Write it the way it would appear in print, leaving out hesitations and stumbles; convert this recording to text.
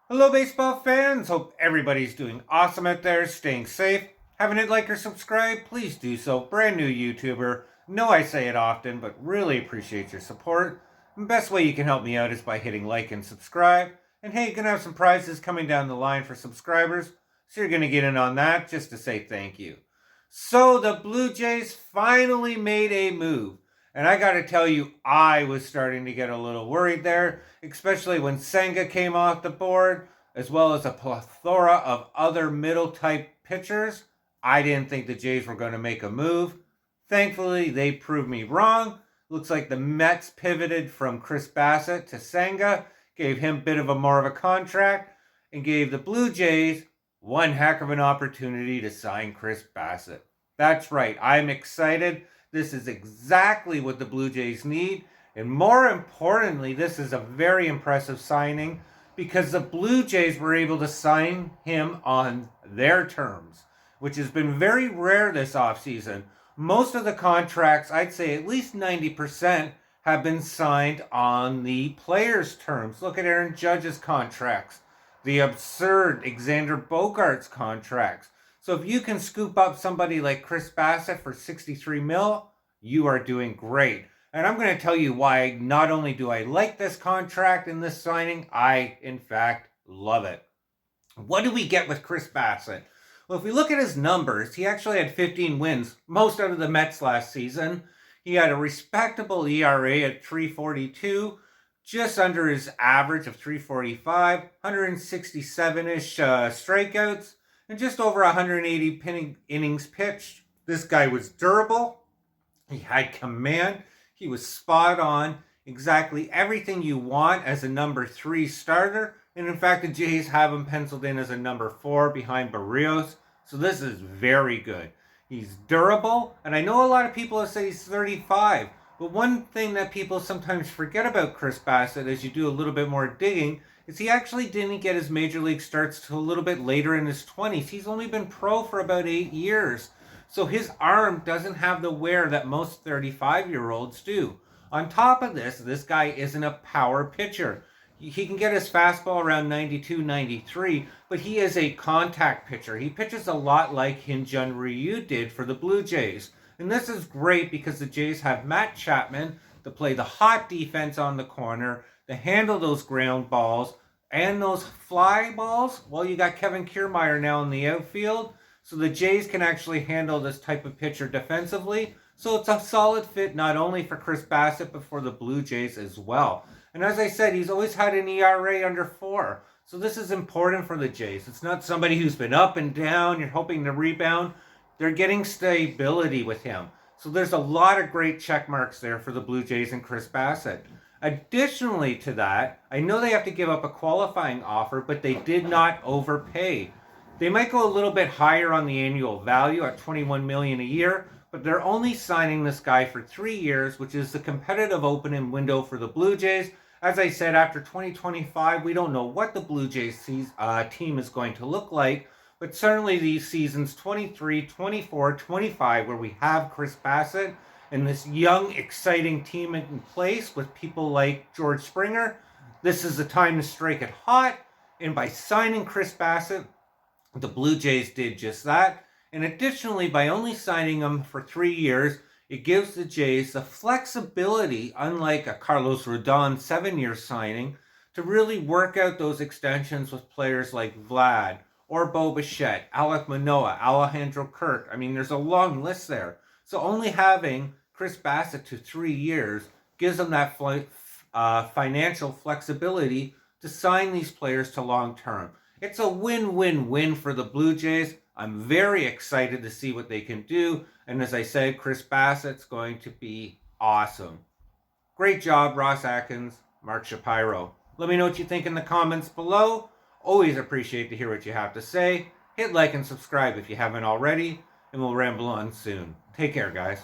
Hello, baseball fans. Hope everybody's doing awesome out there, staying safe. Haven't hit like or subscribe? Please do so. Brand new YouTuber. Know I say it often, but really appreciate your support. The best way you can help me out is by hitting like and subscribe. And hey, gonna have some prizes coming down the line for subscribers, so you're gonna get in on that just to say thank you. So the Blue Jays finally made a move. And I got to tell you, I was starting to get a little worried there, especially when Senga came off the board, as well as a plethora of other middle type pitchers. I didn't think the Jays were going to make a move. Thankfully, they proved me wrong. Looks like the Mets pivoted from Chris Bassitt to Senga, gave him a bit of a more of a contract, and gave the Blue Jays one heck of an opportunity to sign Chris Bassitt. That's right, I'm excited. This is exactly what the Blue Jays need. And more importantly, this is a very impressive signing because the Blue Jays were able to sign him on their terms, which has been very rare this offseason. Most of the contracts, I'd say at least 90%, have been signed on the players' terms. Look at Aaron Judge's contracts, the absurd Xander Bogaerts contracts. So if you can scoop up somebody like Chris Bassitt for 63 mil, you are doing great. And I'm going to tell you why not only do I like this contract and this signing, I, in fact, love it. What do we get with Chris Bassitt? Well, if we look at his numbers, he actually had 15 wins, most out of the Mets last season. He had a respectable ERA at 3.42, just under his average of 3.45, 167-ish strikeouts, and just over 180 innings pitched. This guy was durable. He had command. He was spot on. Exactly everything you want as a number 3 starter. And in fact, the Jays have him penciled in as a number 4 behind Barrios. So this is very good. He's durable. And I know a lot of people say he's 35. But one thing that people sometimes forget about Chris Bassitt as you do a little bit more digging is he actually didn't get his major league starts till a little bit later in his 20s. He's only been pro for about 8 years. So his arm doesn't have the wear that most 35-year-olds do. On top of this, this guy isn't a power pitcher. He can get his fastball around 92, 93, but he is a contact pitcher. He pitches a lot like Hyun-Jin Ryu did for the Blue Jays. And this is great because the Jays have Matt Chapman to play the hot defense on the corner, to handle those ground balls and those fly balls. Well, you got Kevin Kiermaier now in the outfield. So the Jays can actually handle this type of pitcher defensively. So it's a solid fit not only for Chris Bassitt, but for the Blue Jays as well. And as I said, he's always had an ERA under 4. So this is important for the Jays. It's not somebody who's been up and down. You're hoping to rebound. They're getting stability with him. So there's a lot of great check marks there for the Blue Jays and Chris Bassitt. Additionally to that, I know they have to give up a qualifying offer, but they did not overpay. They might go a little bit higher on the annual value at $21 million a year, but they're only signing this guy for 3 years, which is the competitive opening window for the Blue Jays. As I said, after 2025, we don't know what the Blue Jays team is going to look like, but certainly these seasons 23, 24, 25, where we have Chris Bassitt and this young, exciting team in place with people like George Springer, this is the time to strike it hot. And by signing Chris Bassitt, the Blue Jays did just that. And additionally, by only signing him for 3 years, it gives the Jays the flexibility, unlike a Carlos Rodon 7-year signing, to really work out those extensions with players like Vlad or Bo Bichette, Alek Manoah, Alejandro Kirk. I mean, there's a long list there. So only having Chris Bassitt to 3 years gives them that financial flexibility to sign these players to long term. It's a win-win-win for the Blue Jays. I'm very excited to see what they can do. And as I said, Chris Bassitt's going to be awesome. Great job, Ross Atkins, Mark Shapiro. Let me know what you think in the comments below. Always appreciate to hear what you have to say. Hit like and subscribe if you haven't already, and we'll ramble on soon. Take care, guys.